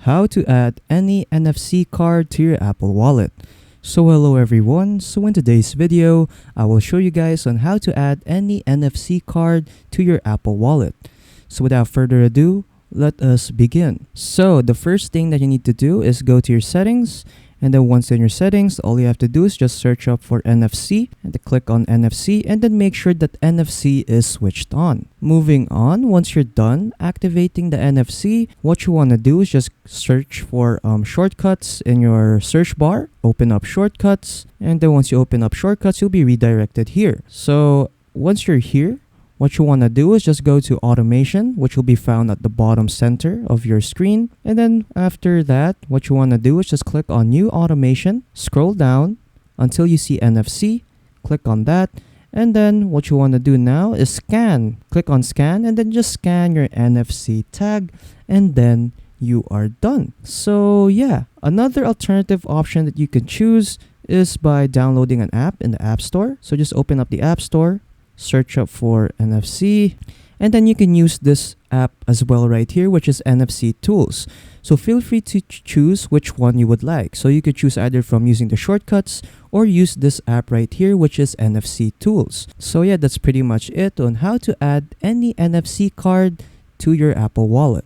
how to add any NFC card to your Apple Wallet. So hello everyone, so in today's video, I will show you guys on how to add any NFC card to your Apple Wallet. So without further ado, let us begin. So the first thing that you need to do is go to your settings, and then once in your settings, all you have to do is just search up for NFC and then click on NFC and then make sure that NFC is switched on. Moving on, once you're done activating the NFC, what you want to do is just search for shortcuts in your search bar, open up shortcuts, and then once you open up shortcuts, you'll be redirected here. So once you're here, what you want to do is just go to automation, which will be found at the bottom center of your screen. And then after that, what you want to do is just click on new automation, scroll down until you see NFC, click on that. And then what you want to do now is scan. Click on scan and then just scan your NFC tag and then you are done. So yeah, another alternative option that you can choose is by downloading an app in the App Store. So just open up the App Store, search up for NFC, and then you can use this app as well right here, which is NFC Tools. So feel free to choose which one you would like. So you could choose either from using the shortcuts or use this app right here, which is NFC Tools. So yeah, that's pretty much it on how to add any NFC card to your Apple Wallet.